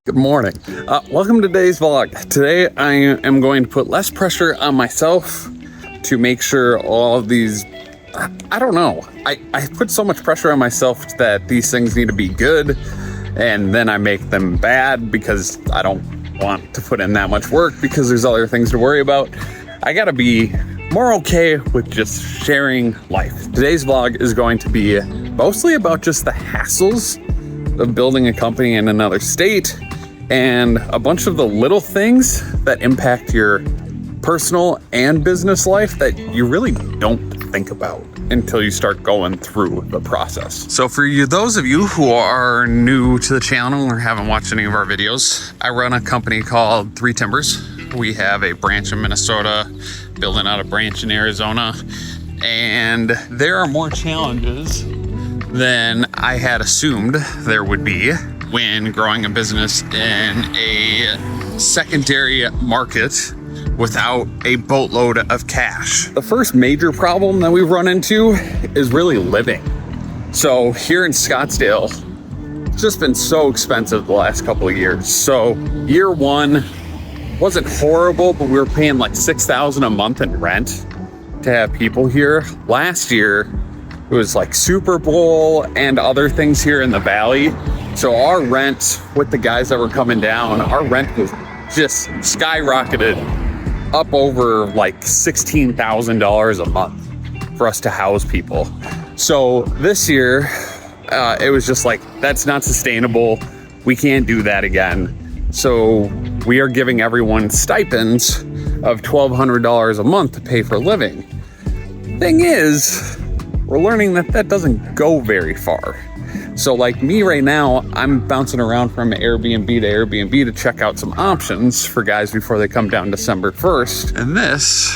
Good morning. Welcome to today's vlog. Today I am going to put less pressure on myself to make sure all of these, I don't know. I put so much pressure on myself that these things need to be good, and then I make them bad because I don't want to put in that much work because there's other things to worry about. I gotta be more okay with just sharing life. Today's vlog is going to be mostly about just the hassles of building a company in another state and a bunch of the little things that impact your personal and business life that you really don't think about until you start going through the process. So for you, those of you who are new to the channel or haven't watched any of our videos, I run a company called 3 Timbers. We have a branch in Minnesota, building out a branch in Arizona, and there are more challenges than I had assumed there would be when growing a business in a secondary market without a boatload of cash. The first major problem that we've run into is really living. So here in Scottsdale, it's just been so expensive the last couple of years. So year one wasn't horrible, but we were paying like $6,000 a month in rent to have people here. Last year, it was like Super Bowl and other things here in the valley. So our rent with the guys that were coming down, our rent was just skyrocketed up over like $16,000 a month for us to house people. So this year, it was just like, that's not sustainable. We can't do that again. So we are giving everyone stipends of $1,200 a month to pay for living. Thing is, we're learning that that doesn't go very far. So like me right now, I'm bouncing around from Airbnb to Airbnb to check out some options for guys before they come down December 1st. And this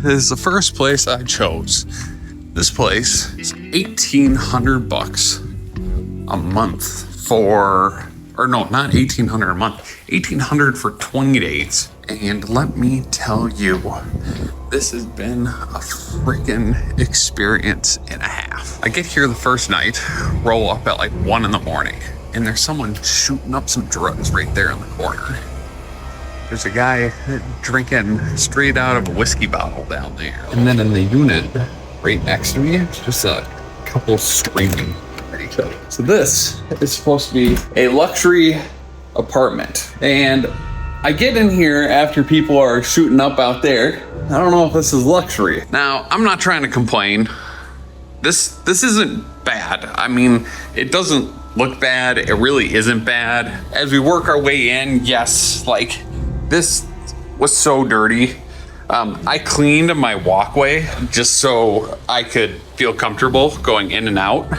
is the first place I chose. This place is $1,800 a month for, or no, not $1,800 a month, $1,800 for 20 days. And let me tell you, this has been a freaking experience and a half. I get here the first night, roll up at like 1 in the morning, and there's someone shooting up some drugs right there in the corner. There's a guy drinking straight out of a whiskey bottle down there. And then in the unit right next to me, just a couple screaming at each other. So this is supposed to be a luxury apartment. And I get in here after people are shooting up out there. I don't know if this is luxury. Now, I'm not trying to complain. This isn't bad. I mean, it doesn't look bad. It really isn't bad. As we work our way in, yes, like this was so dirty. I cleaned my walkway just so I could feel comfortable going in and out.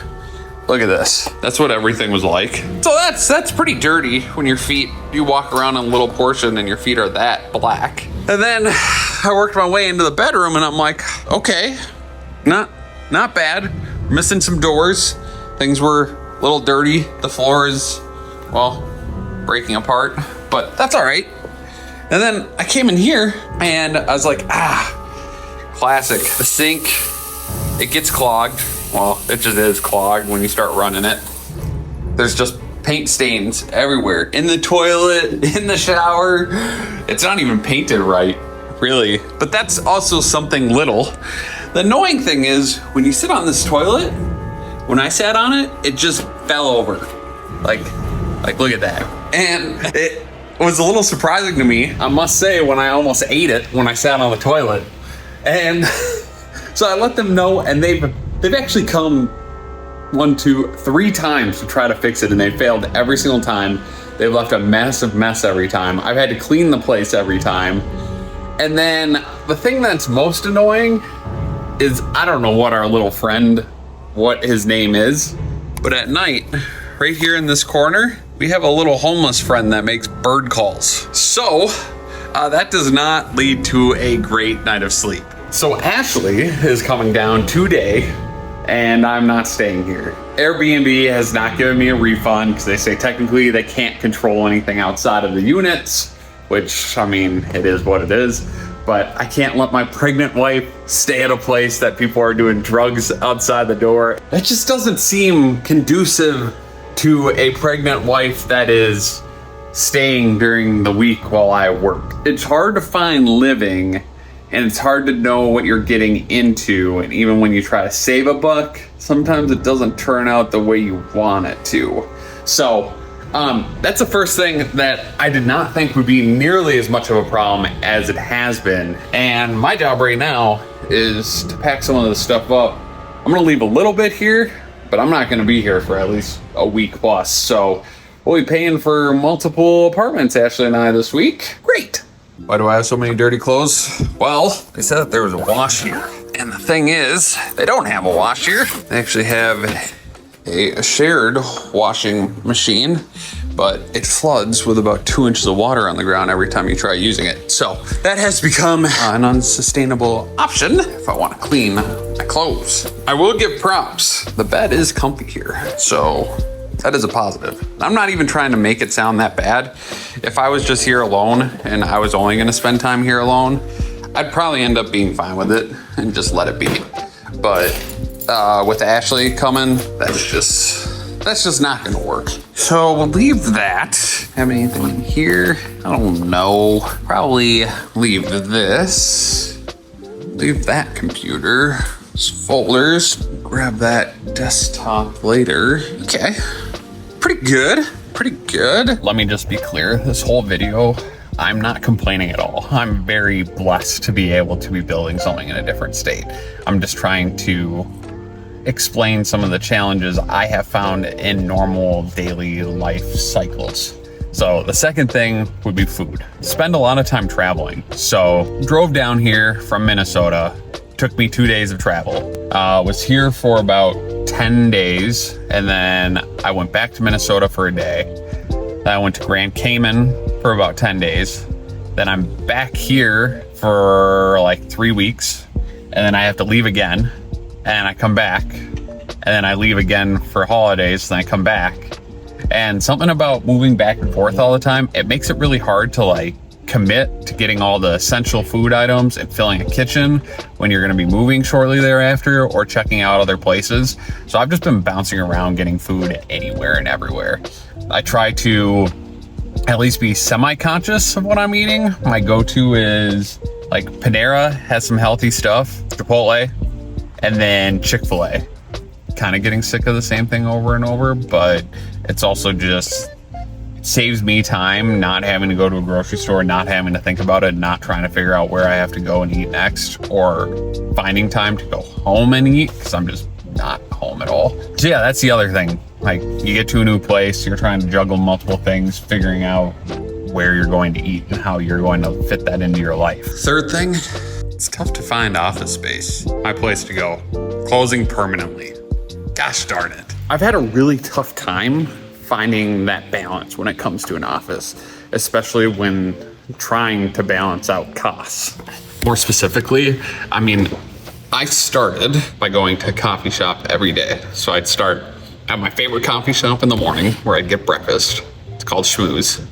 Look at this. That's what everything was like. So that's pretty dirty when your feet, you walk around in a little portion and your feet are that black. And then I worked my way into the bedroom and I'm like, okay, not bad. Missing some doors. Things were a little dirty. The floor is, well, breaking apart, but that's all right. And then I came in here and I was like, classic. The sink, it gets clogged. Well, it just is clogged when you start running it. There's just paint stains everywhere. In the toilet, in the shower. It's not even painted right, really. But that's also something little. The annoying thing is, when you sit on this toilet, when I sat on it, it just fell over. Like look at that. And it was a little surprising to me, I must say, when I almost ate it when I sat on the toilet. And so I let them know, and they've actually come 1, 2, 3 times to try to fix it, and they failed every single time. They've left a massive mess every time. I've had to clean the place every time. And then the thing that's most annoying is, I don't know what our little friend, what his name is, but at night, right here in this corner, we have a little homeless friend that makes bird calls. So that does not lead to a great night of sleep. So Ashley is coming down today, and I'm not staying here. Airbnb has not given me a refund because they say technically they can't control anything outside of the units, which, I mean, it is what it is. But I can't let my pregnant wife stay at a place that people are doing drugs outside the door. That just doesn't seem conducive to a pregnant wife that is staying during the week while I work. It's hard to find living, and it's hard to know what you're getting into. And even when you try to save a buck, sometimes it doesn't turn out the way you want it to. So that's the first thing that I did not think would be nearly as much of a problem as it has been. And my job right now is to pack some of this stuff up. I'm gonna leave a little bit here, but I'm not gonna be here for at least a week plus. So we'll be paying for multiple apartments, Ashley and I, this week. Great. Why do I have so many dirty clothes? Well, they said that there was a wash here. And the thing is, they don't have a wash here. They actually have a shared washing machine, but it floods with about 2 inches of water on the ground every time you try using it. So that has become an unsustainable option if I want to clean my clothes. I will give props. The bed is comfy here, so that is a positive. I'm not even trying to make it sound that bad. If I was just here alone and I was only gonna spend time here alone, I'd probably end up being fine with it and just let it be. But with Ashley coming, that's just not gonna work. So we'll leave that. Have anything in here? I don't know. Probably leave this. Leave that computer. Folders. Grab that desktop later. Okay. Pretty good. Pretty good. Let me just be clear. This whole video, I'm not complaining at all. I'm very blessed to be able to be building something in a different state. I'm just trying to explain some of the challenges I have found in normal daily life cycles. So the second thing would be food. Spend a lot of time traveling. So drove down here from Minnesota. Took me 2 days of travel. Was here for about 10 days, and then I went back to Minnesota for a day. Then I went to Grand Cayman for about 10 days. Then I'm back here for like 3 weeks, and then I have to leave again, and I come back, and then I leave again for holidays, then I come back. And something about moving back and forth all the time, it makes it really hard to like commit to getting all the essential food items and filling a kitchen when you're going to be moving shortly thereafter or checking out other places. So I've just been bouncing around getting food anywhere and everywhere. I try to at least be semi-conscious of what I'm eating. My go-to is like Panera has some healthy stuff, Chipotle, and then Chick-fil-A. Kind of getting sick of the same thing over and over, but it's also just saves me time not having to go to a grocery store, not having to think about it, not trying to figure out where I have to go and eat next, or finding time to go home and eat because I'm just not home at all. So yeah, that's the other thing. Like you get to a new place, you're trying to juggle multiple things, figuring out where you're going to eat and how you're going to fit that into your life. Third thing, it's tough to find office space. My place to go, closing permanently. Gosh darn it. I've had a really tough time finding that balance when it comes to an office, especially when trying to balance out costs. More specifically, I mean, I started by going to a coffee shop every day. So I'd start at my favorite coffee shop in the morning where I'd get breakfast. It's called Schmooze.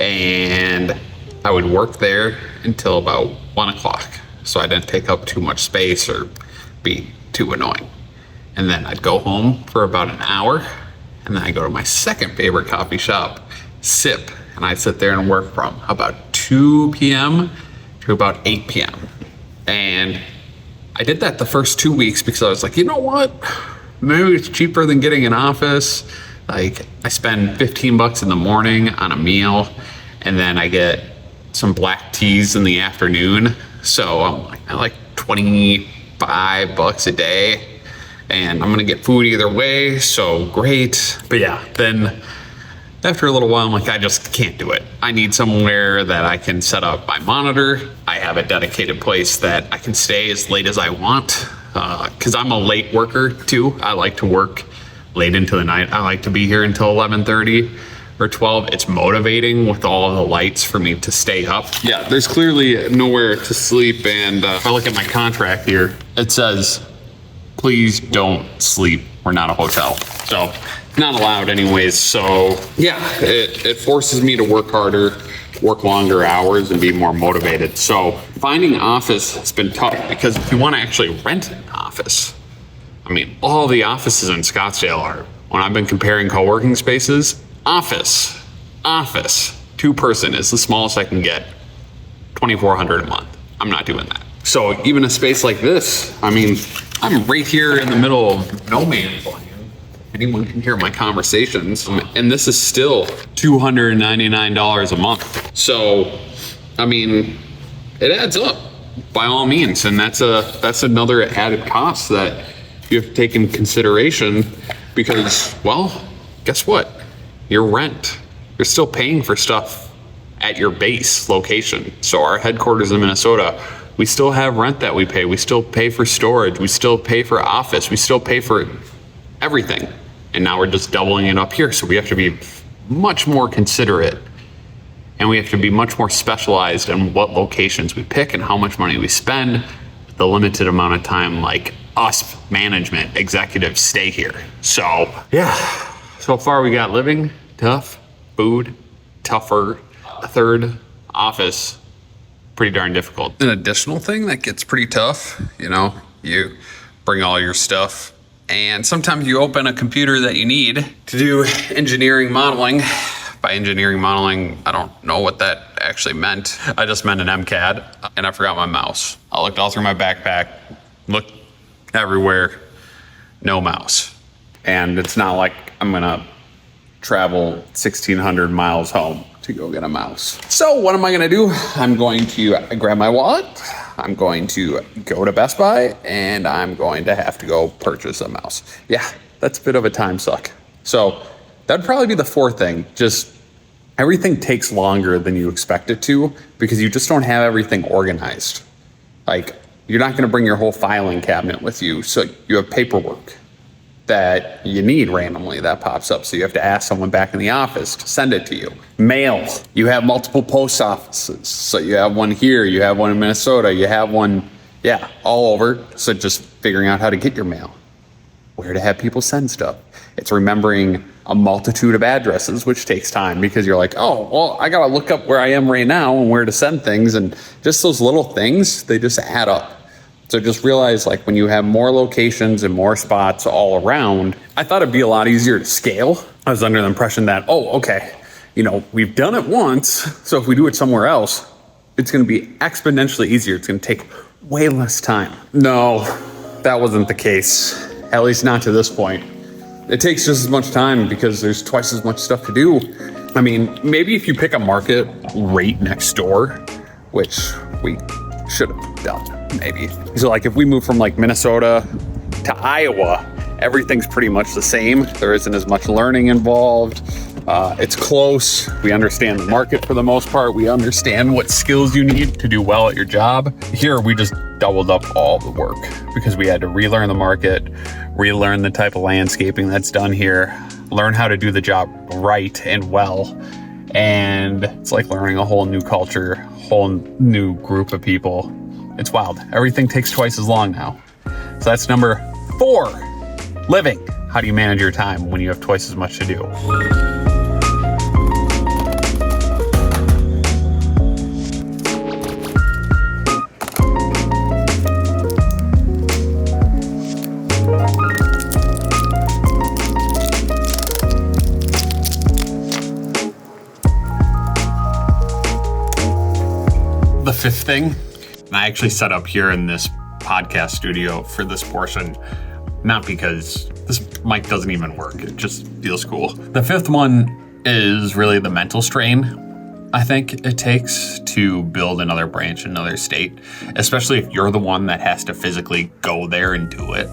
And I would work there until about 1 o'clock. So I didn't take up too much space or be too annoying. And then I'd go home for about an hour. And then I go to my second favorite coffee shop, Sip, and I sit there and work from about 2 p.m. to about 8 p.m. And I did that the first 2 weeks because I was like, you know what? Maybe it's cheaper than getting an office. Like I spend $15 in the morning on a meal, and then I get some black teas in the afternoon. So I'm like, I like $25 a day. And I'm gonna get food either way, so great. But yeah, then after a little while, I'm like, I just can't do it. I need somewhere that I can set up my monitor. I have a dedicated place that I can stay as late as I want, because I'm a late worker too. I like to work late into the night. I like to be here until 11:30 or 12. It's motivating with all of the lights for me to stay up. Yeah, there's clearly nowhere to sleep, and if I look at my contract here, it says, please don't sleep. We're not a hotel. So not allowed anyways. So yeah, it forces me to work harder, work longer hours, and be more motivated. So finding office has been tough because if you want to actually rent an office, I mean, all the offices in Scottsdale are, when I've been comparing co-working spaces, office office, 2-person is the smallest I can get, $2,400 a month. I'm not doing that. So even a space like this, I mean, I'm right here in the middle of no man's land. Anyone can hear my conversations, and this is still $299 a month. So, I mean, it adds up by all means, and that's another added cost that you have to take in consideration because, well, guess what? Your rent, you're still paying for stuff at your base location. So our headquarters in Minnesota, we still have rent that we pay. We still pay for storage. We still pay for office. We still pay for everything. And now we're just doubling it up here. So we have to be much more considerate, and we have to be much more specialized in what locations we pick and how much money we spend, the limited amount of time like us management executives stay here. So yeah, so far we got living, tough, food, tougher, a third, office, pretty darn difficult. An additional thing that gets pretty tough, you bring all your stuff, and sometimes you open a computer that you need to do engineering modeling. By engineering modeling, I don't know what that actually meant. I just meant an MCAD, and I forgot my mouse. I looked all through my backpack, looked everywhere, no mouse. And it's not like I'm gonna travel 1,600 miles home to go get a mouse. So what am I gonna do? I'm going to grab my wallet, I'm going to go to Best Buy, and I'm going to have to go purchase a mouse. Yeah, that's a bit of a time suck. So that'd probably be the fourth thing. Just everything takes longer than you expect it to because you just don't have everything organized. Like, you're not gonna bring your whole filing cabinet with you, so you have paperwork that you need randomly that pops up. So you have to ask someone back in the office to send it to you. Mail, you have multiple post offices. So you have one here, you have one in Minnesota, you have one, all over. So just figuring out how to get your mail, where to have people send stuff. It's remembering a multitude of addresses, which takes time because you're like, oh, well, I gotta look up where I am right now and where to send things. And just those little things, they just add up. So just realize, like, when you have more locations and more spots all around, I thought it'd be a lot easier to scale. I was under the impression that, we've done it once, so if we do it somewhere else, it's gonna be exponentially easier. It's gonna take way less time. No, that wasn't the case, at least not to this point. It takes just as much time because there's twice as much stuff to do. I mean, maybe if you pick a market right next door, which we should have done, maybe. So like if we move from like Minnesota to Iowa, everything's pretty much the same. There isn't as much learning involved. It's close. We understand the market for the most part. We understand what skills you need to do well at your job. Here, we just doubled up all the work because we had to relearn the market, relearn the type of landscaping that's done here, learn how to do the job right and well. And it's like learning a whole new culture, whole new group of people. It's wild. Everything takes twice as long now. So that's number 4, living. How do you manage your time when you have twice as much to do? The fifth thing, and I actually set up here in this podcast studio for this portion, not because this mic doesn't even work, it just feels cool. The fifth one is really the mental strain I think it takes to build another branch in another state, especially if you're the one that has to physically go there and do it.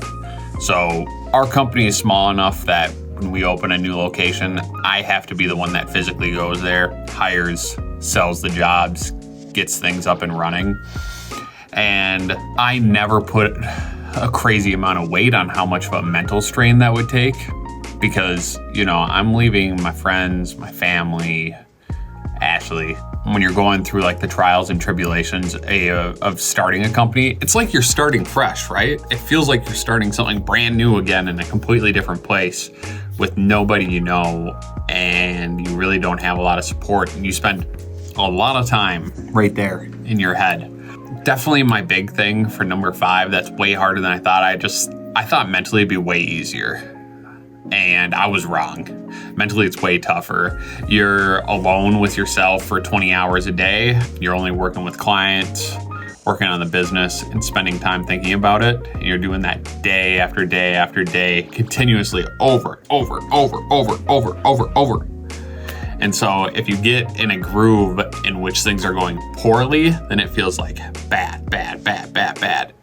So our company is small enough that when we open a new location, I have to be the one that physically goes there, hires, sells the jobs, gets things up and running. And I never put a crazy amount of weight on how much of a mental strain that would take because, I'm leaving my friends, my family, Ashley. When you're going through like the trials and tribulations of starting a company, it's like you're starting fresh, right? It feels like you're starting something brand new again in a completely different place with nobody you know, and you really don't have a lot of support, and you spend a lot of time right there in your head. Definitely my big thing for number 5, that's way harder than I thought. I thought mentally it'd be way easier. And I was wrong. Mentally, it's way tougher. You're alone with yourself for 20 hours a day. You're only working with clients, working on the business, and spending time thinking about it. And you're doing that day after day after day, continuously over. And so if you get in a groove in which things are going poorly, then it feels like bad.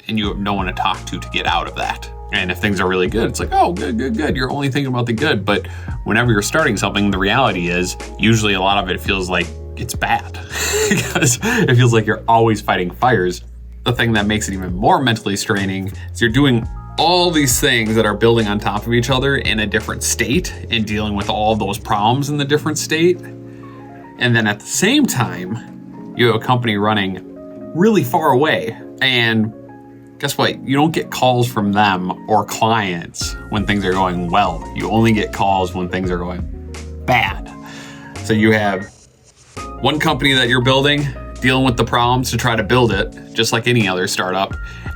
And you have no one to talk to get out of that. And if things are really good, it's like, oh, good. You're only thinking about the good. But whenever you're starting something, the reality is usually a lot of it feels like it's bad because it feels like you're always fighting fires. The thing that makes it even more mentally straining is you're doing all these things that are building on top of each other in a different state and dealing with all those problems in the different state. And then at the same time, you have a company running really far away. And guess what? You don't get calls from them or clients when things are going well. You only get calls when things are going bad. So you have one company that you're building, dealing with the problems to try to build it, just like any other startup.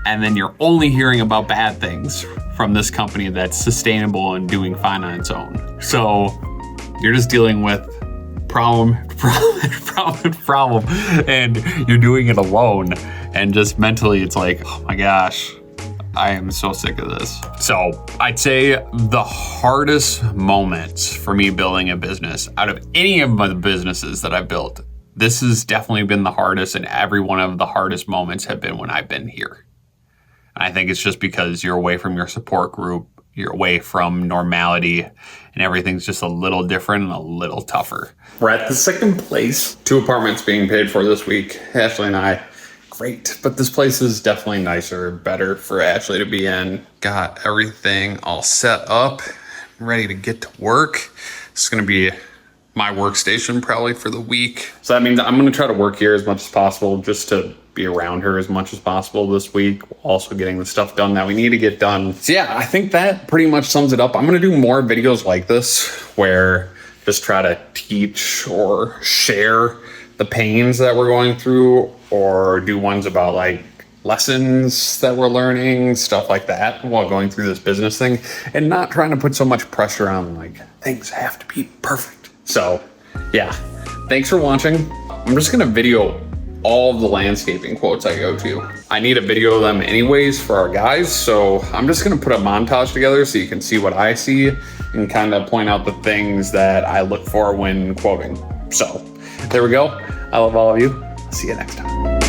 And then you're only hearing about bad things from this company that's sustainable and doing fine on its own. So you're just dealing with problem, and you're doing it alone. And just mentally, it's like, oh my gosh, I am so sick of this. So I'd say the hardest moments for me building a business out of any of the businesses that I've built, this has definitely been the hardest, and every one of the hardest moments have been when I've been here. And I think it's just because you're away from your support group, you're away from normality, and everything's just a little different and a little tougher. We're at the second place. 2 apartments being paid for this week, Ashley and I. Great, but this place is definitely nicer, better for Ashley to be in. Got everything all set up, ready to get to work. It's gonna be my workstation probably for the week. So that means I'm gonna try to work here as much as possible just to be around her as much as possible this week, also getting the stuff done that we need to get done. So yeah, I think that pretty much sums it up. I'm gonna do more videos like this where just try to teach or share the pains that we're going through, or do ones about like lessons that we're learning, stuff like that while going through this business thing, and not trying to put so much pressure on like things have to be perfect. So yeah, thanks for watching. I'm just gonna video all of the landscaping quotes I go to. I need to video them anyways for our guys, so I'm just gonna put a montage together so you can see what I see and kind of point out the things that I look for when quoting. So there we go. I love all of you. See you next time.